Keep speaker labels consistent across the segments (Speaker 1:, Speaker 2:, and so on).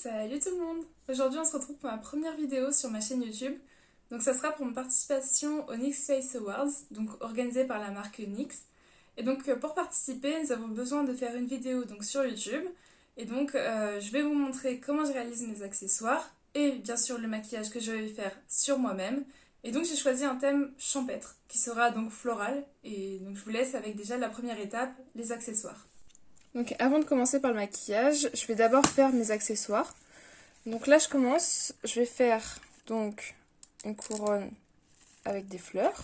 Speaker 1: Salut tout le monde! Aujourd'hui on se retrouve pour ma première vidéo sur ma chaîne YouTube. Donc ça sera pour une participation au NYX Face Awards, donc organisé par la marque NYX. Et donc pour participer, nous avons besoin de faire une vidéo donc sur YouTube. Et donc je vais vous montrer comment je réalise mes accessoires et bien sûr le maquillage que je vais faire sur moi-même. Et donc j'ai choisi un thème champêtre qui sera donc floral. Et donc je vous laisse avec déjà la première étape, les accessoires. Donc avant de commencer par le maquillage, je vais d'abord faire mes accessoires. Donc là je commence, je vais faire donc une couronne avec des fleurs.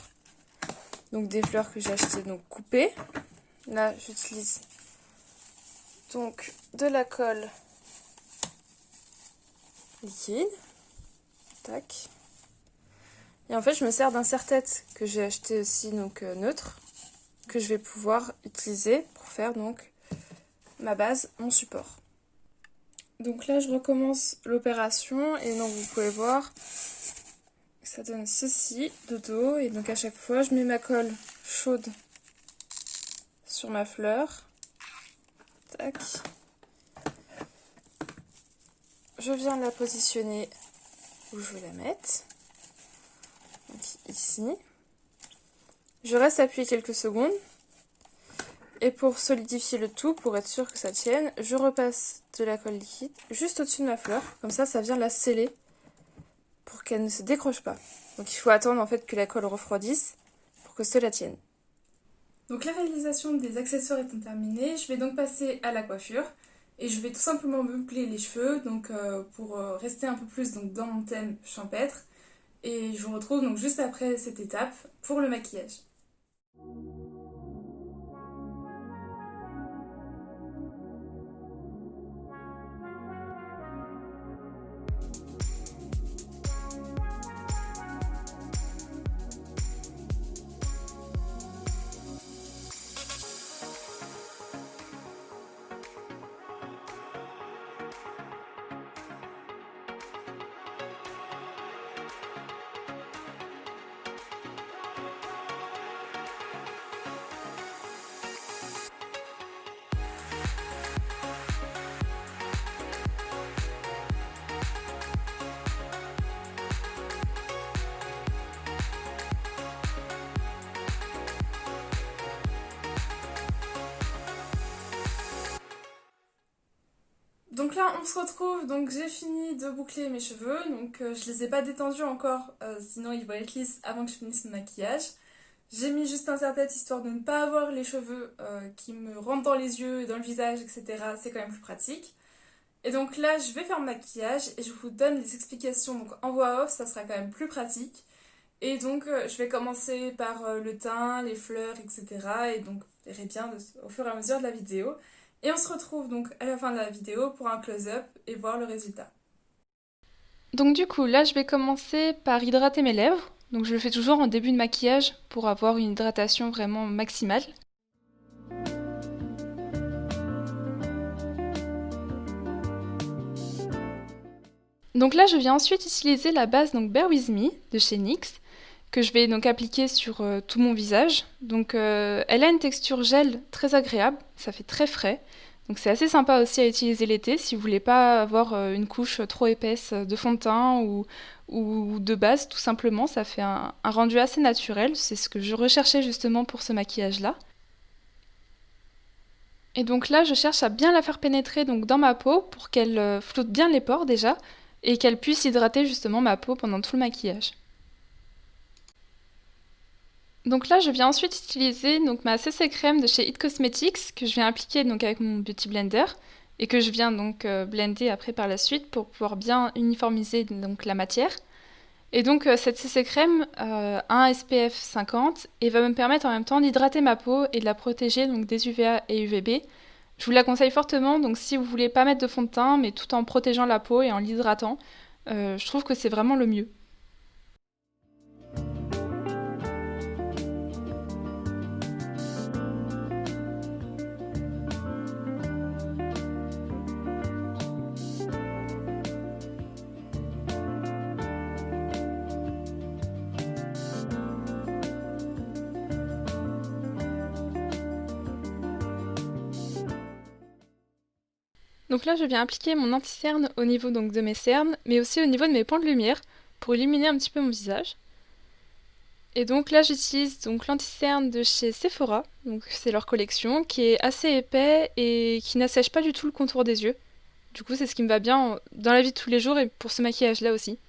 Speaker 1: Donc des fleurs que j'ai achetées donc coupées. Là j'utilise donc de la colle liquide. Tac. Et en fait je me sers d'un serre-tête que j'ai acheté aussi donc neutre, que je vais pouvoir utiliser pour faire donc ma base, mon support. Donc là je recommence l'opération et donc vous pouvez voir ça donne ceci de dos et donc à chaque fois je mets ma colle chaude sur ma fleur. Tac. Je viens la positionner où je veux la mettre. Donc ici. Je reste appuyée quelques secondes. Et pour solidifier le tout, pour être sûr que ça tienne, je repasse de la colle liquide juste au-dessus de ma fleur. Comme ça vient la sceller pour qu'elle ne se décroche pas. Donc il faut attendre en fait que la colle refroidisse pour que cela tienne. Donc la réalisation des accessoires étant terminée, je vais donc passer à la coiffure. Et je vais tout simplement boucler les cheveux donc, pour rester un peu plus donc, dans mon thème champêtre. Et je vous retrouve donc juste après cette étape pour le maquillage. Donc là on se retrouve, donc j'ai fini de boucler mes cheveux, donc je les ai pas détendus encore, sinon ils vont être lisses avant que je finisse le maquillage. J'ai mis juste un serre-tête histoire de ne pas avoir les cheveux qui me rentrent dans les yeux et dans le visage, etc. C'est quand même plus pratique. Et donc là je vais faire le maquillage et je vous donne les explications donc en voix off, ça sera quand même plus pratique. Et donc je vais commencer par le teint, les fleurs, etc. Et donc vous verrez bien au fur et à mesure de la vidéo. Et on se retrouve donc à la fin de la vidéo pour un close-up et voir le résultat. Donc du coup, là je vais commencer par hydrater mes lèvres. Donc je le fais toujours en début de maquillage pour avoir une hydratation vraiment maximale. Donc là je viens ensuite utiliser la base donc Bare With Me de chez NYX, que je vais donc appliquer sur tout mon visage. Donc elle a une texture gel très agréable, ça fait très frais. Donc c'est assez sympa aussi à utiliser l'été si vous voulez pas avoir une couche trop épaisse de fond de teint ou de base tout simplement. Ça fait un rendu assez naturel, c'est ce que je recherchais justement pour ce maquillage-là. Et donc là je cherche à bien la faire pénétrer donc, dans ma peau pour qu'elle flotte bien les pores déjà et qu'elle puisse hydrater justement ma peau pendant tout le maquillage. Donc là, je viens ensuite utiliser donc, ma CC crème de chez It Cosmetics que je viens appliquer donc, avec mon Beauty Blender et que je viens donc blender après par la suite pour pouvoir bien uniformiser donc, la matière. Et donc cette CC crème a un SPF 50 et va me permettre en même temps d'hydrater ma peau et de la protéger donc, des UVA et UVB. Je vous la conseille fortement, donc si vous voulez pas mettre de fond de teint mais tout en protégeant la peau et en l'hydratant, je trouve que c'est vraiment le mieux.
Speaker 2: Donc là, je viens appliquer mon anti-cerne au niveau donc, de mes cernes, mais aussi au niveau de mes points de lumière, pour illuminer un petit peu mon visage. Et donc là, j'utilise donc l'anti-cerne de chez Sephora, donc c'est leur collection, qui est assez épais et qui n'assèche pas du tout le contour des yeux. Du coup, c'est ce qui me va bien dans la vie de tous les jours et pour ce maquillage-là aussi.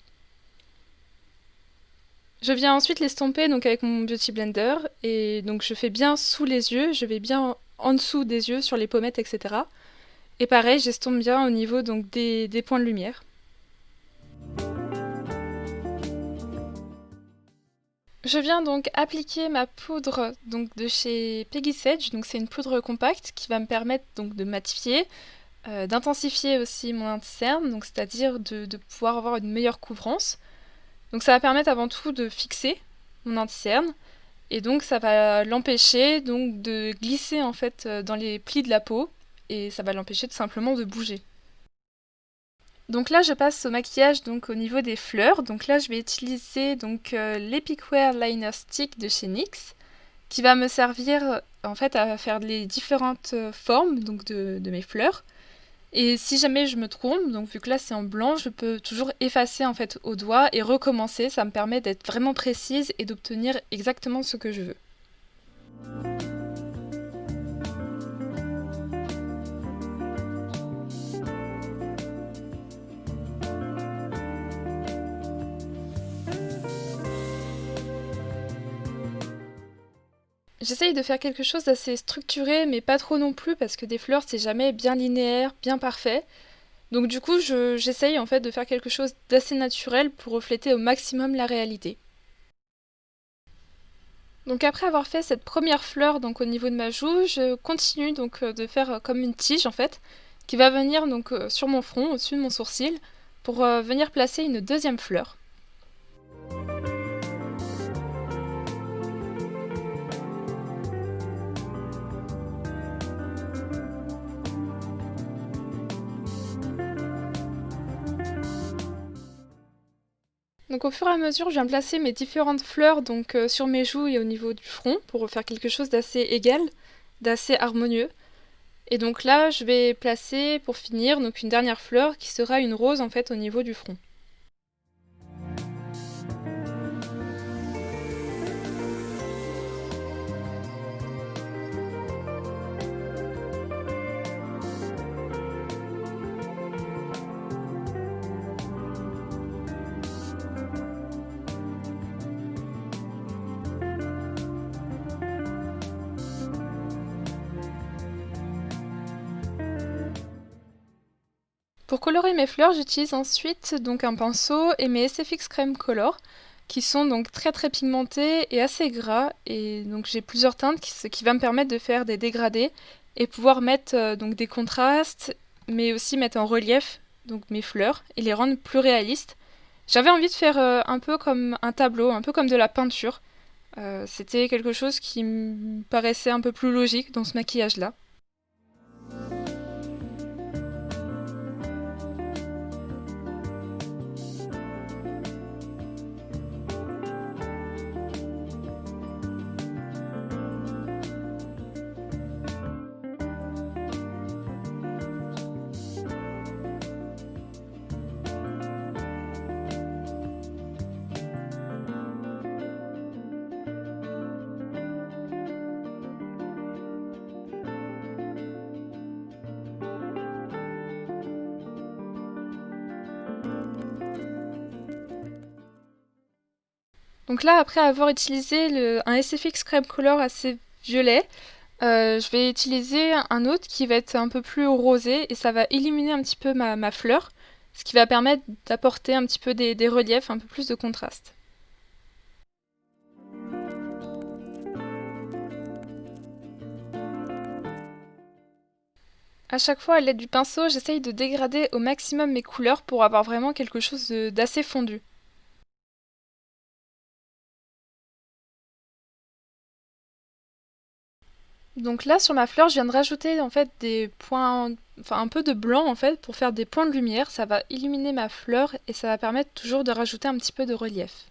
Speaker 2: Je viens ensuite l'estomper donc avec mon Beauty Blender et donc je fais bien sous les yeux, je vais bien en dessous des yeux, sur les pommettes, etc. Et pareil, j'estompe bien au niveau donc des points de lumière. Je viens donc appliquer ma poudre donc de chez Peggy Sage, donc c'est une poudre compacte qui va me permettre donc de matifier, d'intensifier aussi mon anti-cerne, donc c'est-à-dire de pouvoir avoir une meilleure couvrance. Donc ça va permettre avant tout de fixer mon anti-cerne et donc ça va l'empêcher donc de glisser en fait dans les plis de la peau et ça va l'empêcher tout simplement de bouger. Donc là je passe au maquillage donc au niveau des fleurs. Donc là je vais utiliser donc l'Epic Wear Liner Stick de chez NYX qui va me servir en fait à faire les différentes formes donc de mes fleurs. Et si jamais je me trompe, donc vu que là c'est en blanc, je peux toujours effacer en fait au doigt et recommencer. Ça me permet d'être vraiment précise et d'obtenir exactement ce que je veux. J'essaye de faire quelque chose d'assez structuré, mais pas trop non plus, parce que des fleurs c'est jamais bien linéaire, bien parfait. Donc du coup, j'essaye en fait de faire quelque chose d'assez naturel pour refléter au maximum la réalité. Donc après avoir fait cette première fleur donc au niveau de ma joue, je continue donc de faire comme une tige en fait, qui va venir donc sur mon front, au-dessus de mon sourcil, pour venir placer une deuxième fleur. Donc au fur et à mesure, je viens placer mes différentes fleurs donc sur mes joues et au niveau du front pour faire quelque chose d'assez égal, d'assez harmonieux. Et donc là, je vais placer pour finir donc une dernière fleur qui sera une rose en fait au niveau du front. Pour colorer mes fleurs, j'utilise ensuite donc un pinceau et mes SFX Crème Color qui sont donc très très pigmentés et assez gras et donc j'ai plusieurs teintes ce qui va me permettre de faire des dégradés et pouvoir mettre donc des contrastes mais aussi mettre en relief donc mes fleurs et les rendre plus réalistes. J'avais envie de faire un peu comme un tableau, un peu comme de la peinture. C'était quelque chose qui me paraissait un peu plus logique dans ce maquillage-là. Donc là, après avoir utilisé un SFX Crème Color assez violet, je vais utiliser un autre qui va être un peu plus rosé et ça va illuminer un petit peu ma fleur, ce qui va permettre d'apporter un petit peu des reliefs, un peu plus de contraste. À chaque fois, à l'aide du pinceau, j'essaye de dégrader au maximum mes couleurs pour avoir vraiment quelque chose d'assez fondu. Donc là, sur ma fleur, je viens de rajouter en fait des points, enfin un peu de blanc en fait pour faire des points de lumière. Ça va illuminer ma fleur et ça va permettre toujours de rajouter un petit peu de relief.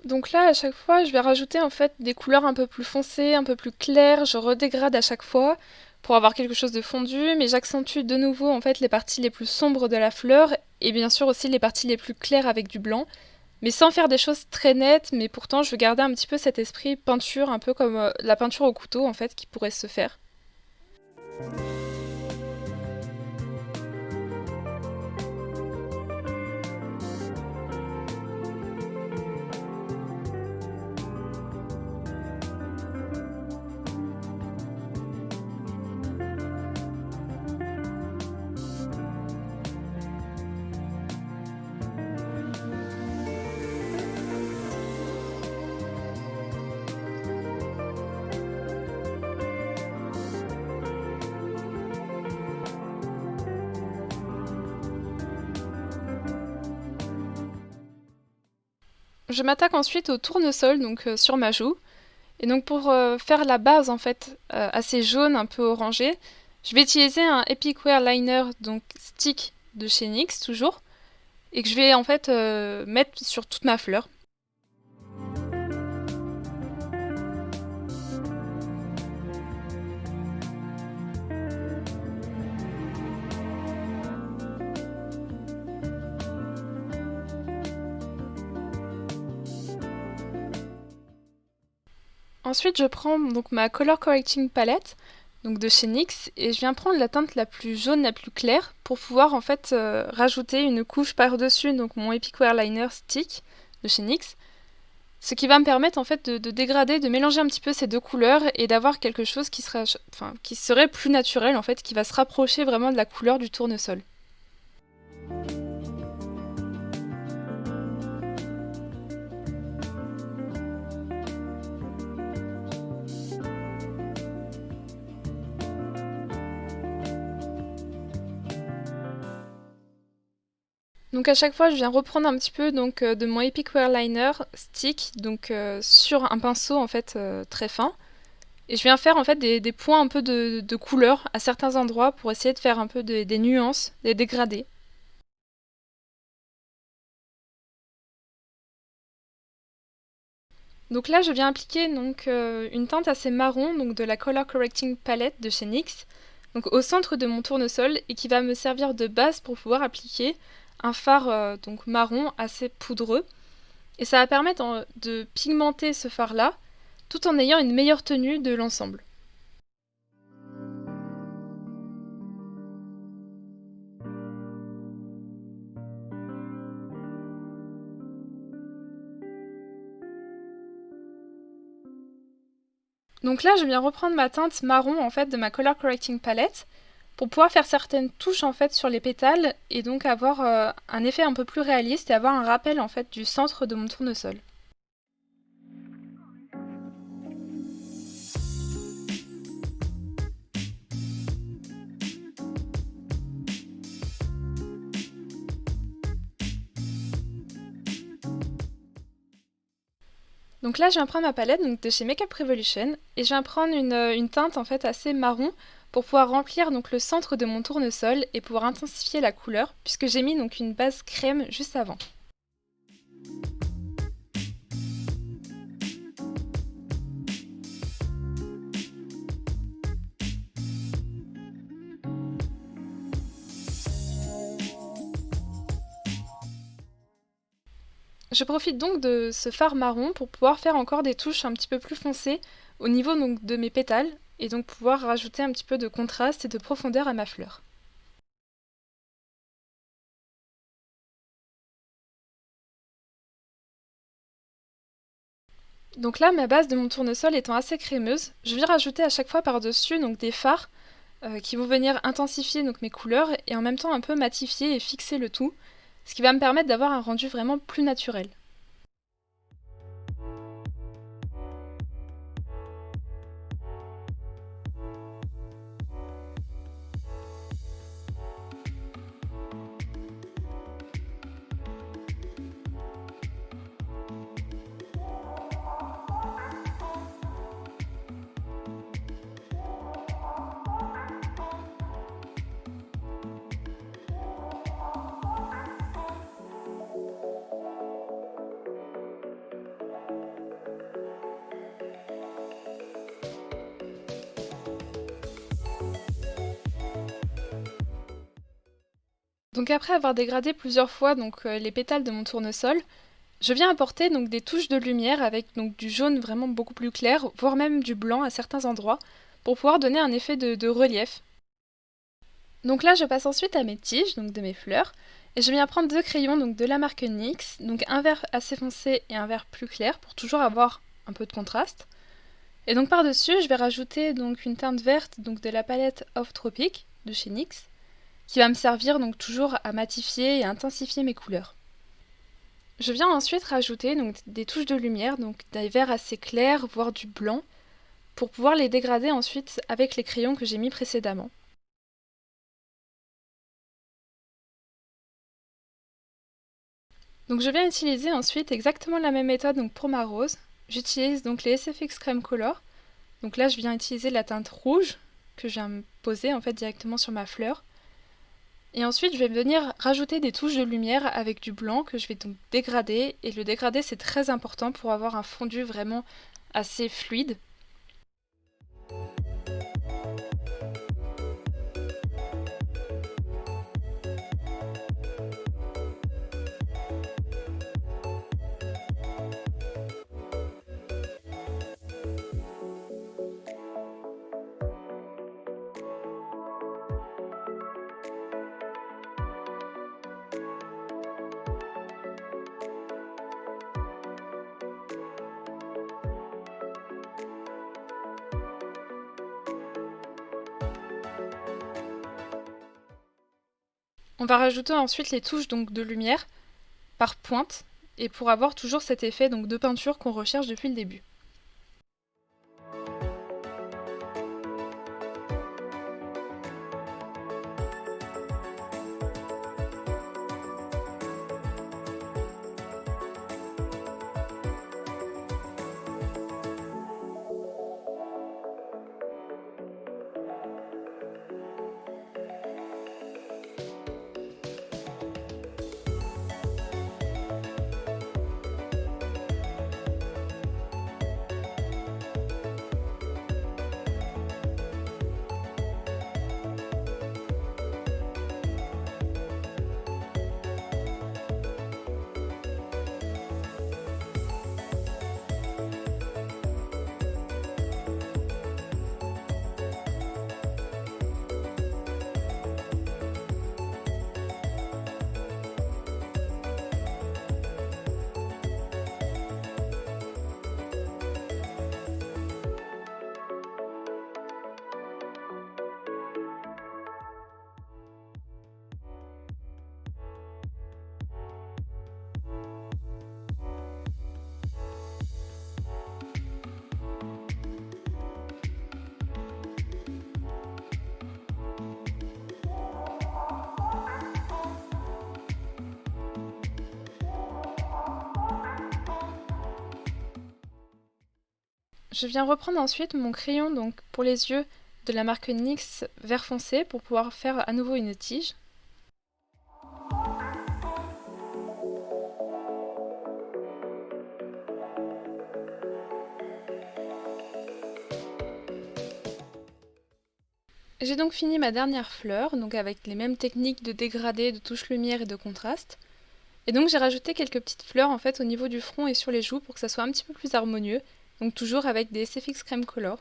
Speaker 2: Donc là, à chaque fois, je vais rajouter en fait des couleurs un peu plus foncées, un peu plus claires. Je redégrade à chaque fois pour avoir quelque chose de fondu, mais j'accentue de nouveau en fait les parties les plus sombres de la fleur et bien sûr aussi les parties les plus claires avec du blanc, mais sans faire des choses très nettes. Mais pourtant, je veux garder un petit peu cet esprit peinture, un peu comme la peinture au couteau en fait qui pourrait se faire. Je m'attaque ensuite au tournesol donc sur ma joue. Et donc pour faire la base en fait assez jaune, un peu orangé, je vais utiliser un Epic Wear Liner donc stick de chez NYX toujours et que je vais en fait mettre sur toute ma fleur. Ensuite, je prends donc ma Color Correcting Palette donc de chez NYX et je viens prendre la teinte la plus jaune, la plus claire pour pouvoir en fait rajouter une couche par-dessus donc mon Epic Wear Liner Stick de chez NYX. Ce qui va me permettre en fait de dégrader, de mélanger un petit peu ces deux couleurs et d'avoir quelque chose qui serait plus naturel en fait, qui va se rapprocher vraiment de la couleur du tournesol. Donc à chaque fois, je viens reprendre un petit peu donc de mon Epic Wear Liner stick donc sur un pinceau en fait très fin. Et je viens faire en fait des points un peu de couleur à certains endroits pour essayer de faire un peu des nuances, des dégradés. Donc là, je viens appliquer donc une teinte assez marron donc de la Color Correcting Palette de chez NYX donc au centre de mon tournesol et qui va me servir de base pour pouvoir appliquer un fard donc marron assez poudreux. Et ça va permettre de pigmenter ce fard-là tout en ayant une meilleure tenue de l'ensemble. Donc là, je viens reprendre ma teinte marron en fait de ma Color Correcting Palette pour pouvoir faire certaines touches en fait sur les pétales et donc avoir un effet un peu plus réaliste et avoir un rappel en fait du centre de mon tournesol. Donc là, je viens prendre ma palette donc, de chez Makeup Revolution et je viens prendre une teinte en fait assez marron pour pouvoir remplir donc le centre de mon tournesol et pouvoir intensifier la couleur puisque j'ai mis donc une base crème juste avant. Je profite donc de ce fard marron pour pouvoir faire encore des touches un petit peu plus foncées au niveau donc, de mes pétales et donc pouvoir rajouter un petit peu de contraste et de profondeur à ma fleur. Donc là, ma base de mon tournesol étant assez crémeuse, je viens rajouter à chaque fois par-dessus donc des fards qui vont venir intensifier donc mes couleurs et en même temps un peu matifier et fixer le tout, ce qui va me permettre d'avoir un rendu vraiment plus naturel. Donc après avoir dégradé plusieurs fois les pétales de mon tournesol, je viens apporter donc des touches de lumière avec donc du jaune vraiment beaucoup plus clair, voire même du blanc à certains endroits, pour pouvoir donner un effet de relief. Donc là, je passe ensuite à mes tiges, donc de mes fleurs, et je viens prendre deux crayons donc de la marque NYX, donc un vert assez foncé et un vert plus clair pour toujours avoir un peu de contraste. Et donc par-dessus, je vais rajouter donc une teinte verte donc de la palette Off Tropic de chez NYX, qui va me servir donc toujours à matifier et à intensifier mes couleurs. Je viens ensuite rajouter donc des touches de lumière, donc des verts assez clairs, voire du blanc, pour pouvoir les dégrader ensuite avec les crayons que j'ai mis précédemment. Donc je viens utiliser ensuite exactement la même méthode donc pour ma rose. J'utilise donc les SFX Crème Color. Donc là je viens utiliser la teinte rouge que je viens me poser en fait directement sur ma fleur. Et ensuite je vais venir rajouter des touches de lumière avec du blanc que je vais donc dégrader. Et le dégradé c'est très important pour avoir un fondu vraiment assez fluide. On va rajouter ensuite les touches donc de lumière par pointe et pour avoir toujours cet effet donc de peinture qu'on recherche depuis le début. Je viens reprendre ensuite mon crayon donc pour les yeux de la marque NYX vert foncé pour pouvoir faire à nouveau une tige. J'ai donc fini ma dernière fleur, donc avec les mêmes techniques de dégradé, de touche lumière et de contraste. Et donc j'ai rajouté quelques petites fleurs en fait au niveau du front et sur les joues pour que ça soit un petit peu plus harmonieux, donc toujours avec des SFX Crème Color.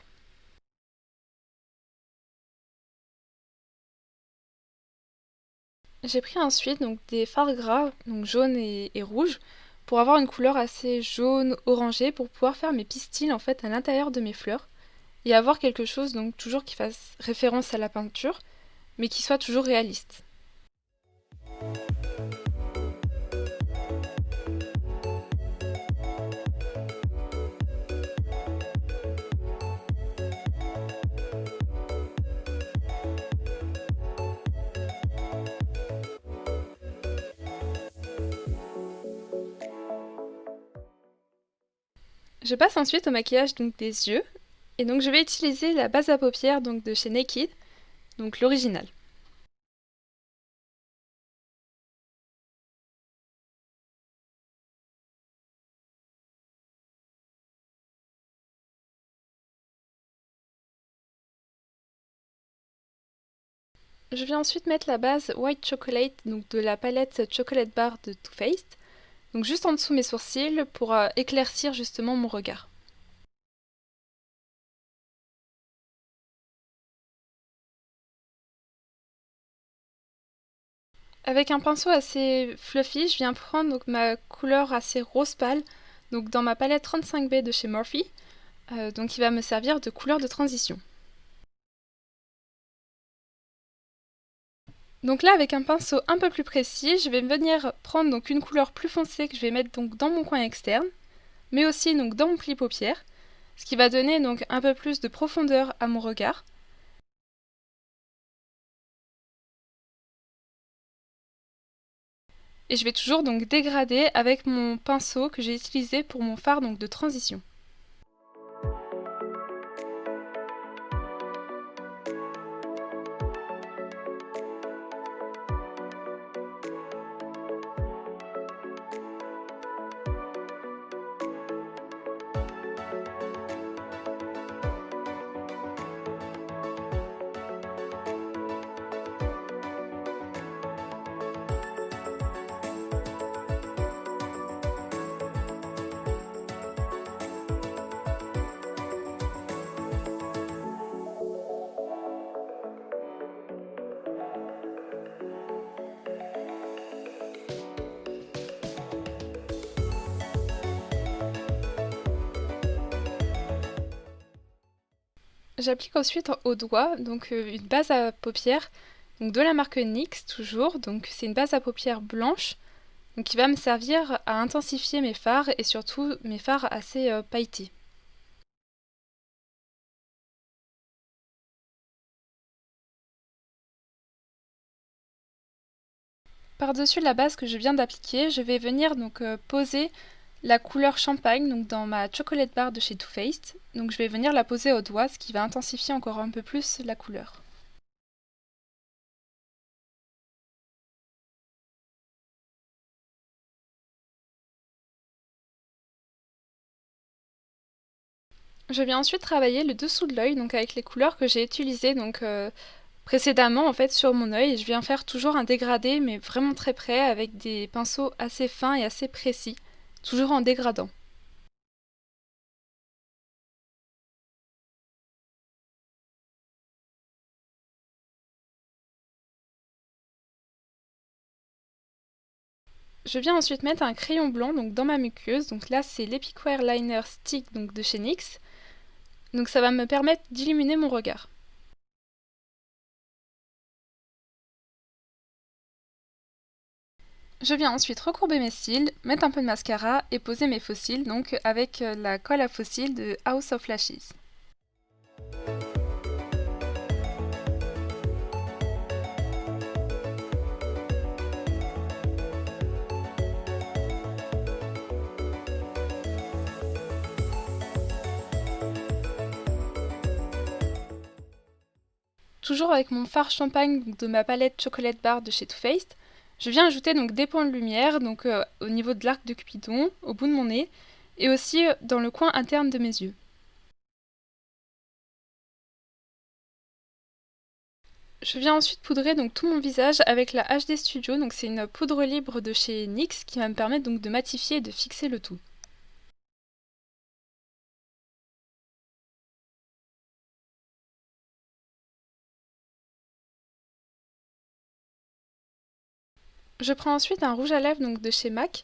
Speaker 2: J'ai pris ensuite donc des fards gras, donc jaune et rouge, pour avoir une couleur assez jaune orangée pour pouvoir faire mes pistils en fait à l'intérieur de mes fleurs et avoir quelque chose donc toujours qui fasse référence à la peinture, mais qui soit toujours réaliste. Je passe ensuite au maquillage donc des yeux, et donc je vais utiliser la base à paupières donc de chez Naked, donc l'original. Je vais ensuite mettre la base White Chocolate, donc de la palette Chocolate Bar de Too Faced, donc juste en dessous mes sourcils pour éclaircir justement mon regard. Avec un pinceau assez fluffy, je viens prendre donc ma couleur assez rose pâle, donc dans ma palette 35B de chez Morphe, donc qui va me servir de couleur de transition. Donc là, avec un pinceau un peu plus précis, je vais venir prendre donc une couleur plus foncée que je vais mettre donc dans mon coin externe, mais aussi donc dans mon pli paupière, ce qui va donner donc un peu plus de profondeur à mon regard. Et je vais toujours donc dégrader avec mon pinceau que j'ai utilisé pour mon fard donc de transition. J'applique ensuite au doigt donc une base à paupières donc de la marque NYX toujours, donc c'est une base à paupières blanche donc qui va me servir à intensifier mes fards et surtout mes fards assez pailletés. Par-dessus la base que je viens d'appliquer, je vais venir donc poser la couleur champagne donc dans ma chocolate bar de chez Too Faced. Donc je vais venir la poser au doigt, ce qui va intensifier encore un peu plus la couleur. Je viens ensuite travailler le dessous de l'œil donc avec les couleurs que j'ai utilisées donc précédemment en fait sur mon œil. Et je viens faire toujours un dégradé mais vraiment très près avec des pinceaux assez fins et assez précis, toujours en dégradant. Je viens ensuite mettre un crayon blanc donc dans ma muqueuse, donc là c'est l'Epic Wear Liner Stick donc de chez NYX. Donc ça va me permettre d'illuminer mon regard. Je viens ensuite recourber mes cils, mettre un peu de mascara et poser mes faux cils donc avec la colle à faux cils de House of Lashes. Toujours avec mon fard champagne donc de ma palette Chocolate Bar de chez Too Faced, je viens ajouter donc des points de lumière donc au niveau de l'arc de Cupidon, au bout de mon nez, et aussi dans le coin interne de mes yeux. Je viens ensuite poudrer donc tout mon visage avec la HD Studio, donc c'est une poudre libre de chez NYX qui va me permettre donc de matifier et de fixer le tout. Je prends ensuite un rouge à lèvres donc de chez MAC.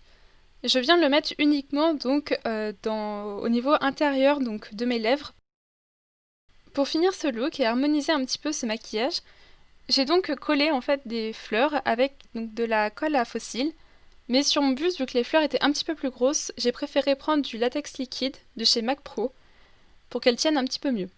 Speaker 2: Je viens le mettre uniquement donc au niveau intérieur donc de mes lèvres. Pour finir ce look et harmoniser un petit peu ce maquillage, j'ai donc collé en fait des fleurs avec donc de la colle à fossiles. Mais sur mon buste, vu que les fleurs étaient un petit peu plus grosses, j'ai préféré prendre du latex liquide de chez MAC Pro pour qu'elles tiennent un petit peu mieux.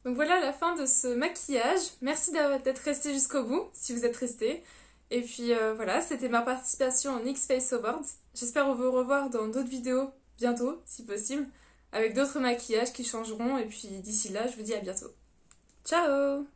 Speaker 1: Donc voilà la fin de ce maquillage. Merci d'être resté jusqu'au bout, si vous êtes resté. Et puis voilà, c'était ma participation au NYX Face Awards. J'espère vous revoir dans d'autres vidéos bientôt, si possible, avec d'autres maquillages qui changeront. Et puis d'ici là, je vous dis à bientôt. Ciao!